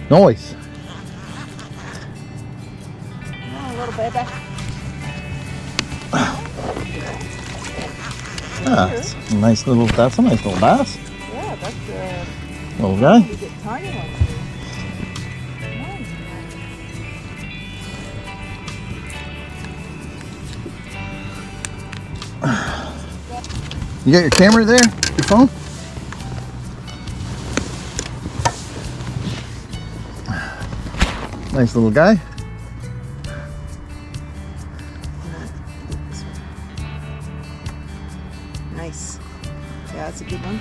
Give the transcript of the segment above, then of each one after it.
Noise. Oh, a little baby. That's a nice little bass. Yeah, that's Little guy. you get tiny ones. Nice. You got your camera there? Your phone? Nice little guy. Nice. Yeah, that's a good one.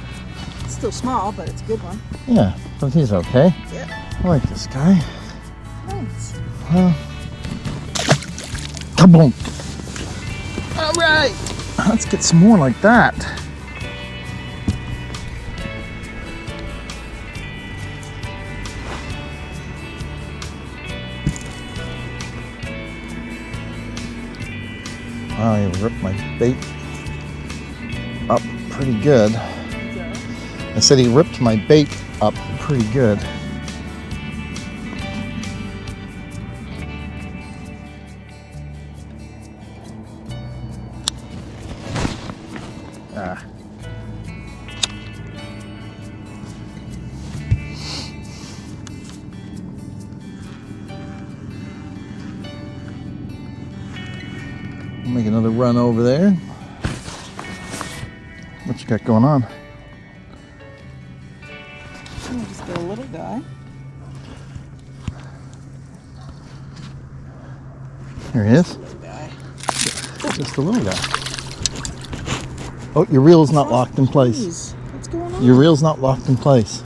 It's still small, but it's a good one. Yeah, but he's okay. Yeah. I like this guy. Nice. Kaboom! All right, let's get some more like that. Wow, he ripped my bait up pretty good. I said he ripped my bait up pretty good. Ah. Make another run over there. What you got going on? Just a little guy. Here he is. Little guy. Just a little guy. Oh, your reel's not locked in place. Jeez. What's going on? Your reel's not locked in place.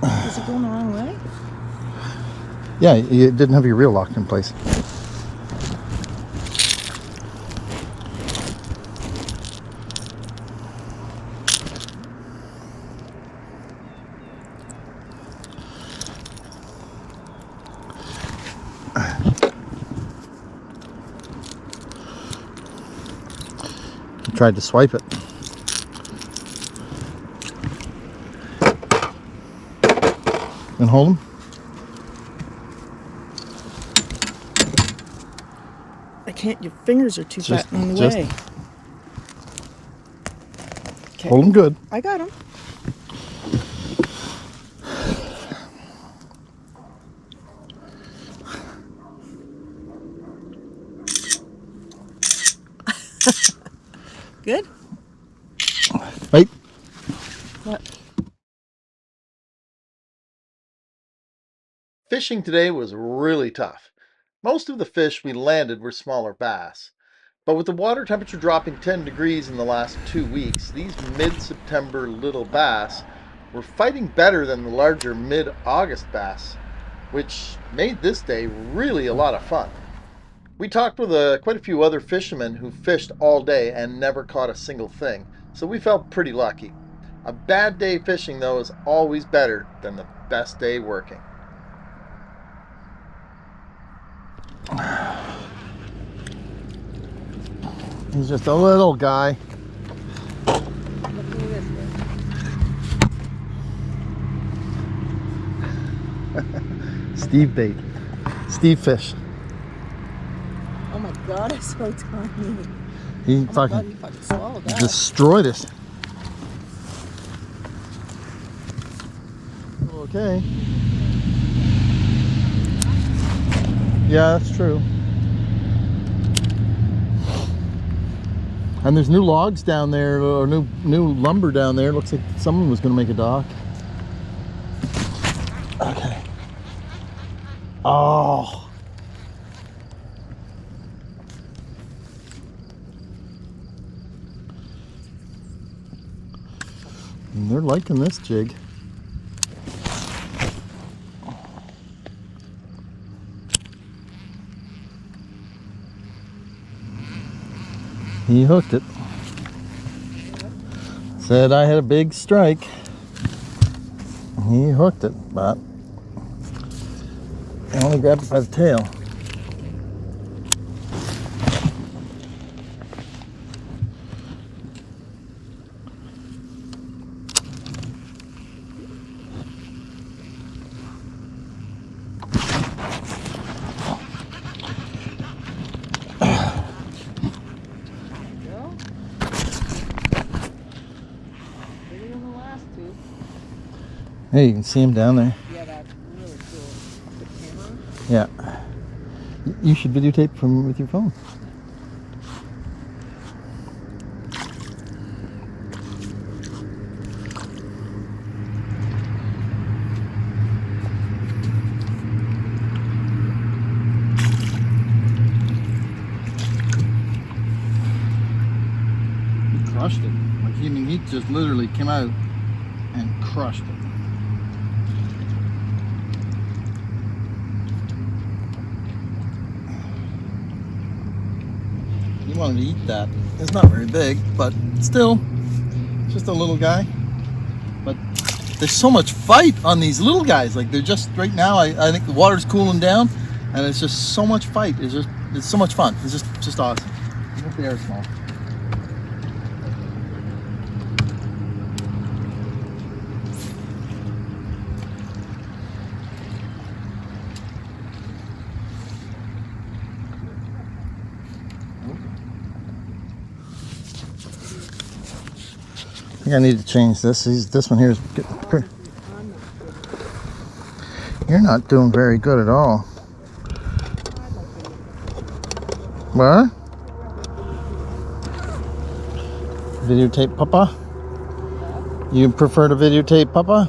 Is it going the wrong way? Yeah, you didn't have your reel locked in place. Tried to swipe it. And hold him. I can't. Your fingers are too fat in the way. Okay. Hold him good. I got him. Good? Wait. What? Fishing today was really tough. Most of the fish we landed were smaller bass. But with the water temperature dropping 10 degrees in the last 2 weeks, these mid-September little bass were fighting better than the larger mid-August bass, which made this day really a lot of fun. We talked with quite a few other fishermen who fished all day and never caught a single thing, so we felt pretty lucky. A bad day fishing, though, is always better than the best day working. He's just a little guy. Steve bait. Steve fish. Oh my God, it's so tiny. He Oh fucking God, you fucking swallowed that. destroyed it. Okay. Yeah, that's true. And there's new logs down there, or new lumber down there. Looks like someone was going to make a dock. Okay. Oh. And they're liking this jig. He hooked it. Said I had a big strike. He hooked it, but I only grabbed it by the tail. Hey, you can see him down there. Yeah, that's really cool. Put the camera on. Yeah. You should videotape from with your phone. He crushed it. Like he just literally came out and crushed it. He wanted to eat that. It's not very big, but still, it's just a little guy. But there's so much fight on these little guys. Like they're just right now. I think the water's cooling down, and it's just so much fight. It's so much fun. It's just awesome. Even if they are small. I think I need to change this. This one here is getting pretty. You're not doing very good at all. What? Videotape Papa? You prefer to videotape Papa?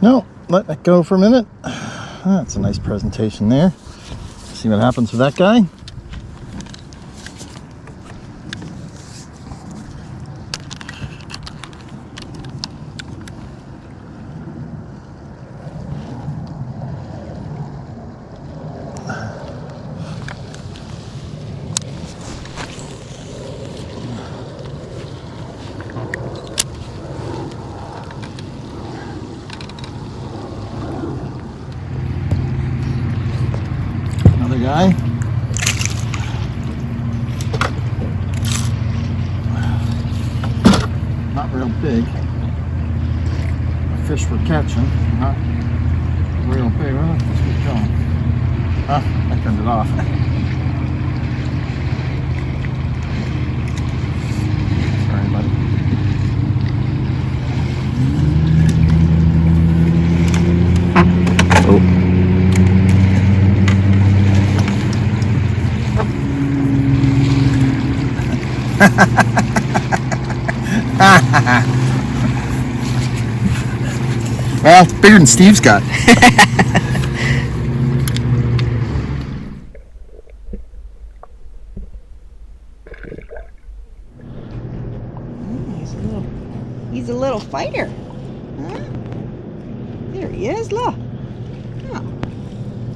No, let that go for a minute. That's a nice presentation there. See what happens with that guy. Another guy. Not real big. A fish we're catching, not real big. Well, let's keep going. Ah, I turned it off. Sorry, buddy. Oh. Well, bigger than Steve's got. He's a little fighter. Huh? There he is, look. Oh,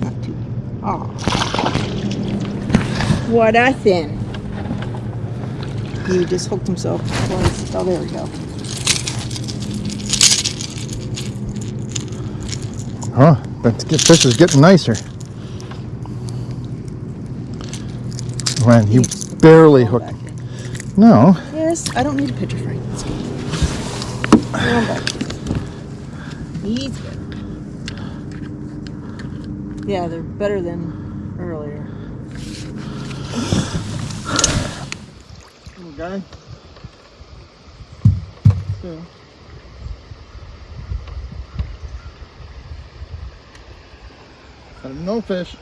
not too. Oh. What a thin. He just hooked himself twice. Oh, there we go. Huh? That fish is getting nicer. Man, you barely hooked. No. Yes, I don't need a picture frame. Let's go. He's good. Yeah, they're better than earlier. Little guy. Still. No fish.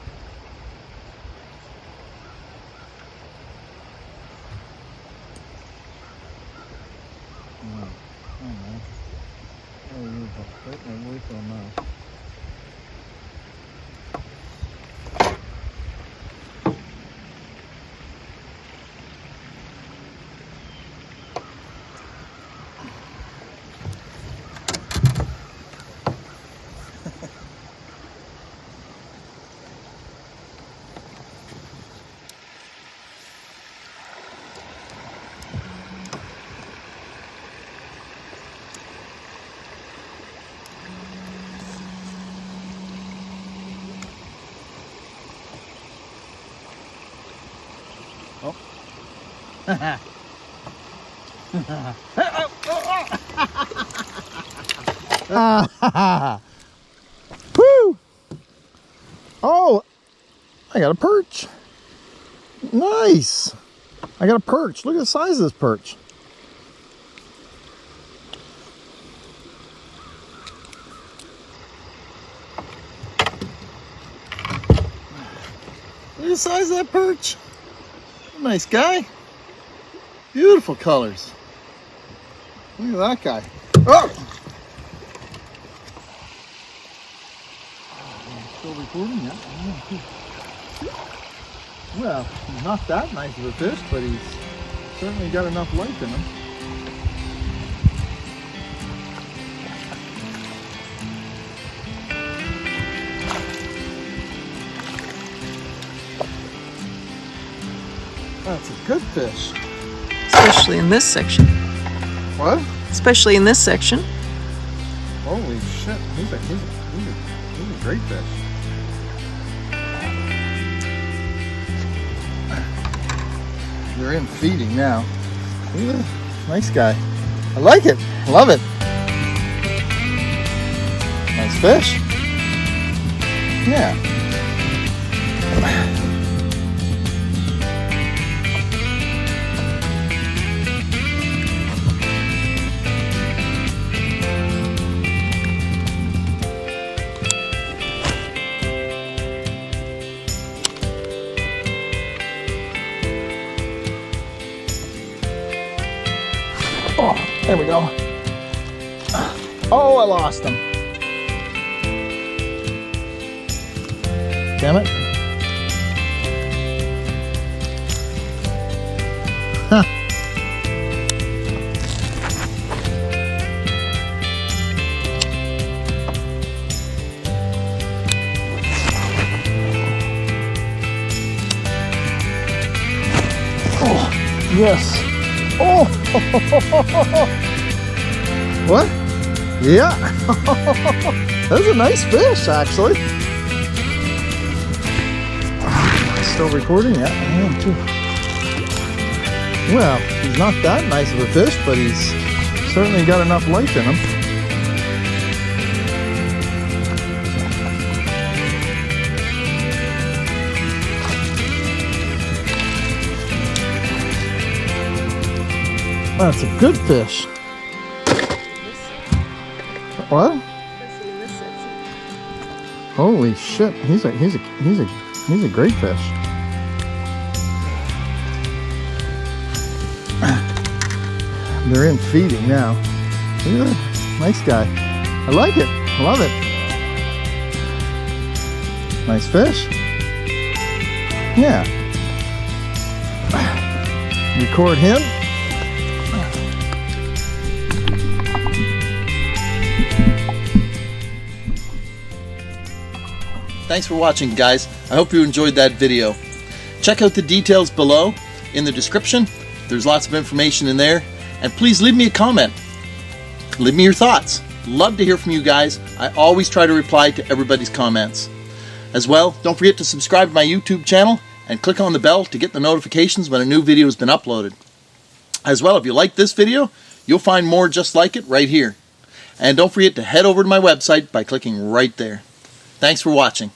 Wow. Oh, no. Oh, you're right my voice on now. Oh. Woo! Oh, I got a perch. Nice. I got a perch. Look at the size of this perch. Look at the size of that perch. Nice guy. Beautiful colors. Look at that guy. Oh! Still recording that? Well, he's not that nice of a fish, but he's certainly got enough life in him. That's a good fish. Especially in this section. What? Especially in this section. Holy shit, he's a great fish. They're in feeding now. Nice guy. I like it. Love it. Nice fish. Yeah. Oh, there we go. Oh, I lost him. Damn it. Huh. Oh, yes. Oh! What? Yeah. That's a nice fish, actually. Still recording? Yeah, I am too. Well, he's not that nice of a fish, but he's certainly got enough life in him. That's a good fish. What? Holy shit! He's a great fish. They're in feeding now. Look at that. Nice guy. I like it. I love it. Nice fish. Yeah. Record him. Thanks for watching, guys. I hope you enjoyed that video. Check out the details below in the description. There's lots of information in there. And please leave me a comment. Leave me your thoughts. Love to hear from you guys. I always try to reply to everybody's comments. As well, don't forget to subscribe to my YouTube channel and click on the bell to get the notifications when a new video has been uploaded. As well, if you like this video, you'll find more just like it right here. And don't forget to head over to my website by clicking right there. Thanks for watching.